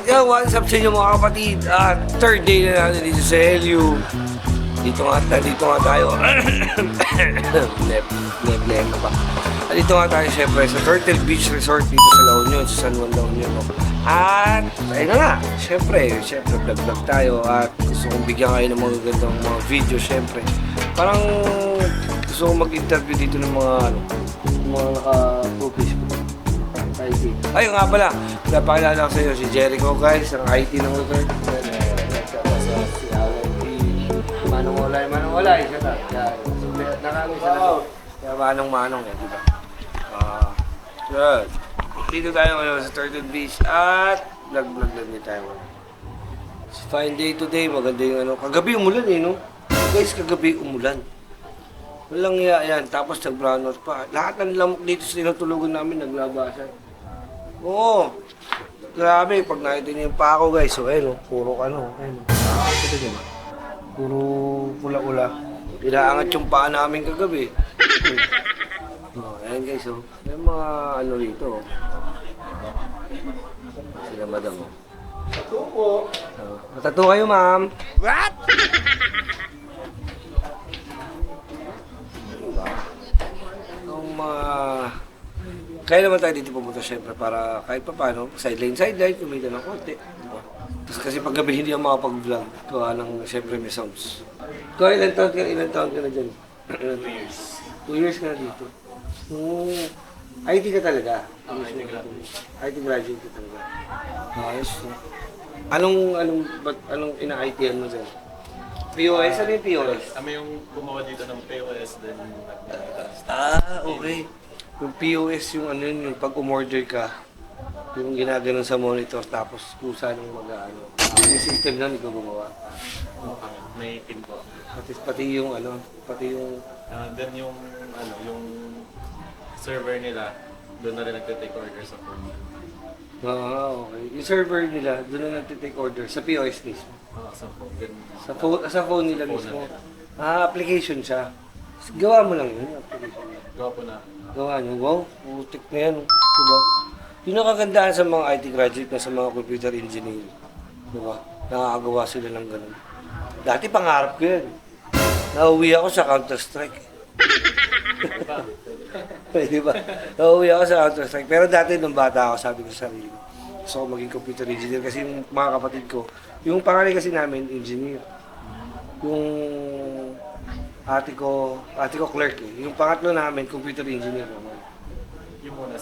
Yo, what's up sa inyo mga kapatid? Third day na natin dito sa LU. Dito nga tayo. Neblema pa. Dito nga tayo syempre sa Turtle Beach Resort dito sa La Union, sa San Juan, La Union. At ayun na nga, syempre vlog tayo at gusto kong bigyan kayo ng mga gandang mga video syempre. Parang gusto kong mag-interview dito ng mga naka-focus ko. Ayun nga pala, napakilala ko sa iyo si Jericho guys, ang IT ng Resort. Si Alan, si Manong Olay, siya na. Nakami siya na. Kaya Manong yan, diba? Good. Dito tayo ngayon sa Turtle Beach at vlog din tayo. It's fine day today, maganda yung ano. Kagabi umulan no? Guys, kagabi umulan. Walang iya yan, tapos nag-brown out pa. Lahat ng lamok dito sa tinutulugan namin naglabasan. Oo. Grabe, pag nakita niyo yung pako guys, so ayun, puro puro pula-ula. Inaangat yung paa namin kagabi. Ayan guys, oh. May mga ano rito. Sila madam. Tattoo po. Tattoo kayo, ma'am. What? Kaya naman tayo dito pumunta syempre para kahit pa paano, sideline, kumita ng konti. Diba? Tapos kasi pag gabi hindi ako makapag-vlog, gawa ng syempre may sounds. Kaya ilan taon ka na dyan? 2 years. 2 years ka na dito. IT ka talaga? IT graduate ka talaga. Ayos. Anong ina-ITan mo dyan? POS? Ano yung POS? Kami yung gumawa dito ng POS din. Okay. Yung POS, yung ano yun, yung pag umorder ka, yung ginaganon sa monitor, tapos kusa nung mag-ano. Yung system na, ikaw gumawa. May team po. Pati yung Then yung server nila, doon na rin nagte-take order sa phone. okay. Yung server nila, doon na nagtitake order, sa POS mismo. Sa phone. Then, Sa phone nila phone mismo. na Application siya. Gawa mo lang yun, application. gawa po na. Gawa nyo, wow, putik na yan. Diba? Yung nakagandaan sa mga IT graduate na sa mga computer engineer. Diba? Nakakagawa sila ng ganun. Dati pangarap ko yan. Nauwi ako sa Counter-Strike. Diba? Nauwi ako sa Counter-Strike. Pero dati nung bata ako, sabi ko sa sarili, gusto ko maging computer engineer kasi yung mga kapatid ko, yung pangalan kasi namin, engineer. Yung ate ko clerk eh. Yung pangatlo namin, computer engineer naman.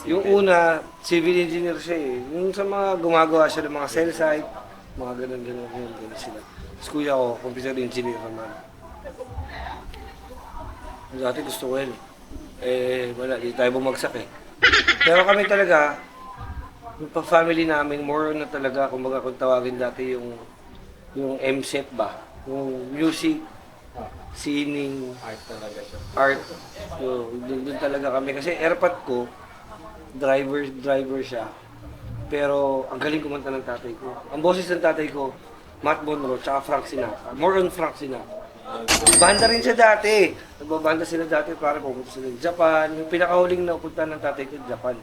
Yung una, civil engineer siya eh. Yung sa mga gumagawa siya ng mga cell site, mga ganun sila. Tapos kuya ko, computer engineer naman. Dati gusto ko yun. Wala, di tayo bumagsak eh. Pero kami talaga, yung pag-family namin, more on na talaga, kumbaga kung tawagin dati yung MSEP ba? Yung music, sining, Art talaga siya. art. So, doon talaga kami. Kasi airpot ko, driver siya. Pero ang galing kumanta ng tatay ko. Ang boses ng tatay ko, Matt Monroe, tsaka Frank Sinatra. More on Frank Sinatra. Banda rin siya dati. Nagbabanda sila dati para pupunta sila ng Japan. Yung pinakahuling na upunta ng tatay ko, Japan.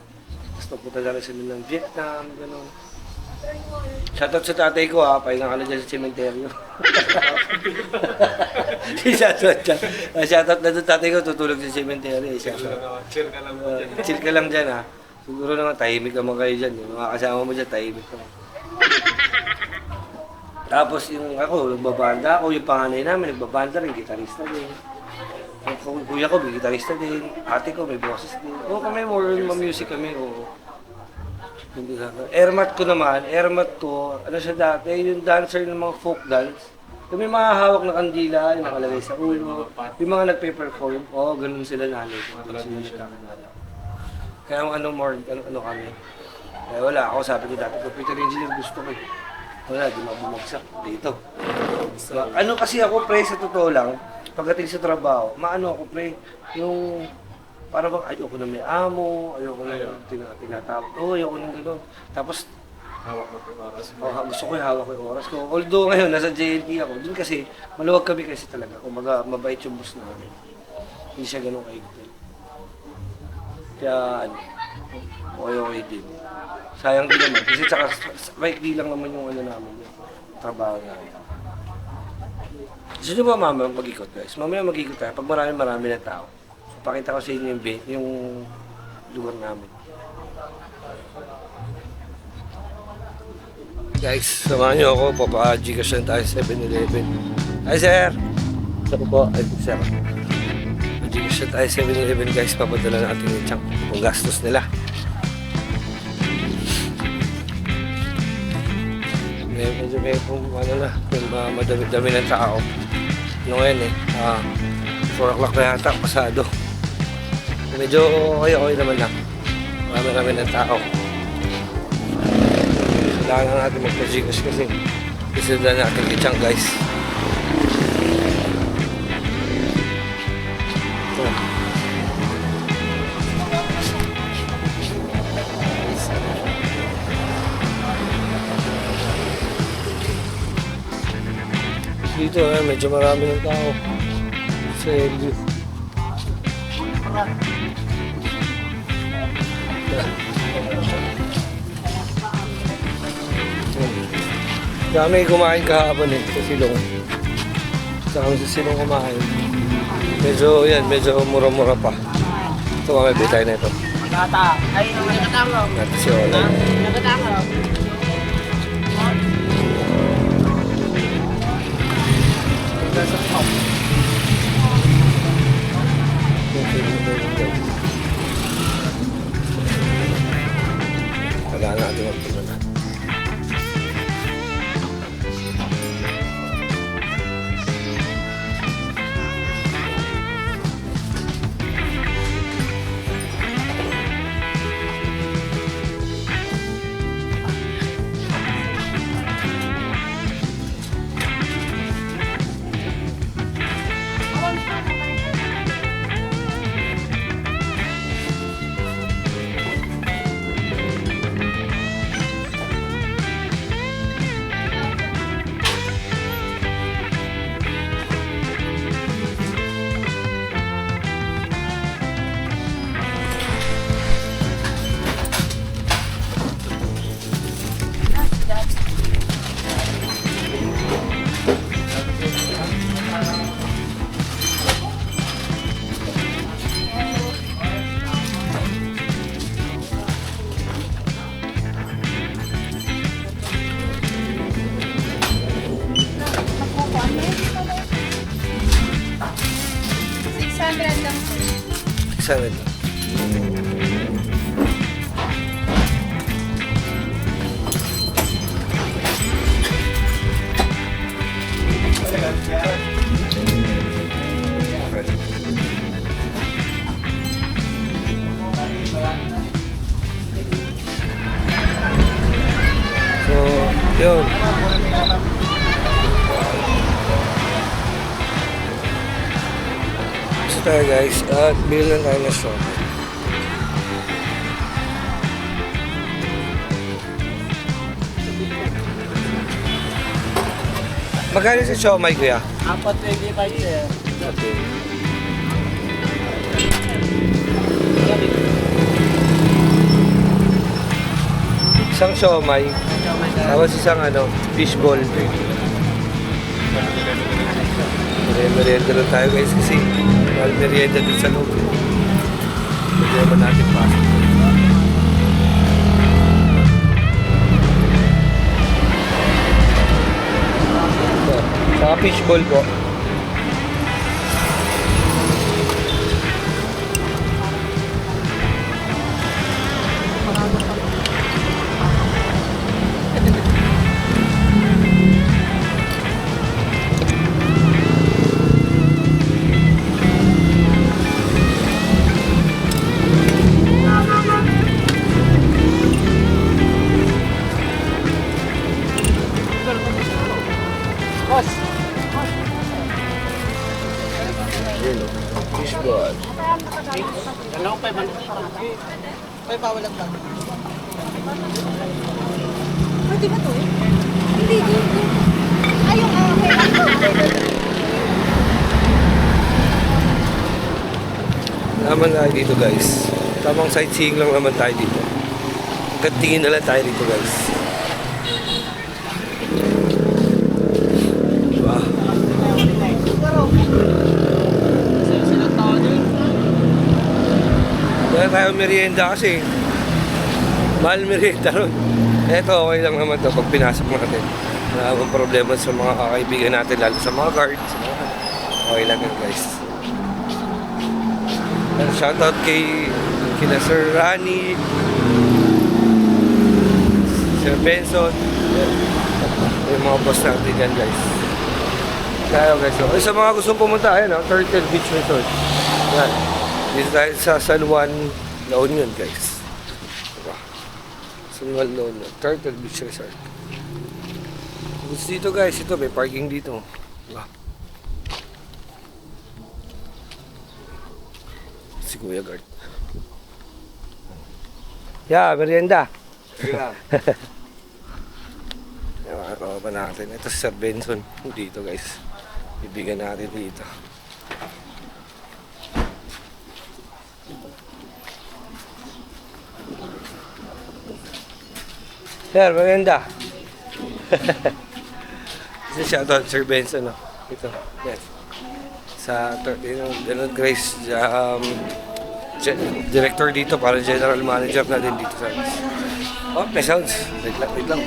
Tapos napunta na rin sila ng Vietnam, gano'n. Shoutout sa tatay ko pahinga ka na dyan sa cementerio. Shoutout na doon tatay ko, tutulog sa cementerio. Chill ka lang po dyan. Chill ka lang dyan Siguro naman, tahimik naman kayo dyan. Yung mga kasama mo dyan, tahimik naman. Tapos yung ako, nagbabanda ako, yung panganay namin, nagbabanda rin, gitarista din. Yung kuya ko, may gitarista din. Ate ko, may boses din. Kami more on music kami, Airmat ko, ano siya dati, yung dancer ng mga folk dance. Yung may mga hawak na kandila, yung nakalagay sa ulo, yung mga nagpe-perform, ganun sila nanay ko. Kaya ano kami. Wala, ako sabi ko dati, computer engineer gusto ko Wala, di mabumagsak dito. Ano kasi ako, pre, sa totoo lang, pagdating sa trabaho, maano ako, pre, yung para bang ayoko na may amo, ayoko na tinatapos, ayoko na gano'n. Tapos, Hawak mo po yung oras mo. gusto ko yung hawak ko yung oras ko. Although ngayon, nasa JNT ako, dun kasi, maluwag kami kasi talaga. Kung mabait yung boss namin. Hindi siya ganun kaigtil. Kaya, okay din. Sayang din naman. Kasi tsaka maikli lang naman yung ano namin, yung trabaho namin. Gusto nyo ba mama mag-ikot guys? Mamaya mag-ikot tayo pag marami na tao. So, pakita ko sa inyo yung lugar namin. Guys, samahan nyo ako. Papa-Gcash tayo sa 7-Eleven. Hi sir! Saan po? Ay sir. Gcash tayo sa 7-Eleven guys. Papadala natin yung chunk. Kung gastos nila. Medyo may kung ano na, madami-dami ng tao. Ano ngayon 4 o'clock na yata, pasado. Medyo okay naman na. Marami ng tao. Kailangan natin magpa-Gcash kasi isundan natin kitchang guys. Ito. Dito medyo marami ng tao sa LU. Dami kumain kahapon sa Silong. Sa kami sa Silong kumain. Medyo mura-mura pa. Ito kami bitay na ito. Magata. Ay, nagkatama. Natin si Ola. Nagkatama. Kailangan natin magpunta na. Sana ito. So, yun. Tayo guys at bili lang tayo na siomai. Magkano sa siomai kuya? 4.25 sir. Okay. Isang siomai, tapos isang fishball. Merienda lang tayo guys kasi mahal merienda din sa loob. Hindi naman natin pasok. Saka fishball po. Fishball. Dalawang 500. May pawalag lang. Pwede ba to? Hindi, dito. Ay, yung Naman tayo dito guys. Tamang sightseeing lang naman tayo dito. Hanggang tingin na lang tayo dito guys. Wow. Silang tao din. Wala tayo merienda kasi. Mahal merienda ron. Eto, okay lang naman to pag pinasok natin. Wala akong problema sa mga kakaibigan natin, lalo sa mga guards. Okay lang yan guys. And shoutout kina Sir Rani, Sir Benson, yung mga boss natin yan guys. Tayo guys. So, sa mga gustong pumunta, ayan, Turtle Beach Resort. Yan. Dito tayo sa San Juan, La Union guys. Diba? San Juan, La Union. Turtle Beach Resort. Gusto dito guys, ito may parking dito. Diba? Si Kuya Guard. Yeah, merienda. Sige lang. Makakawa pa natin. Ito si Sir Benson. Dito guys. Bibigyan natin dito. Sir, merienda. Kasi shoutout Sir Benson. No? Ito. Yes. Sa Grace director dito, para general manager na din dito sa. Oh, may sounds. Wait lang.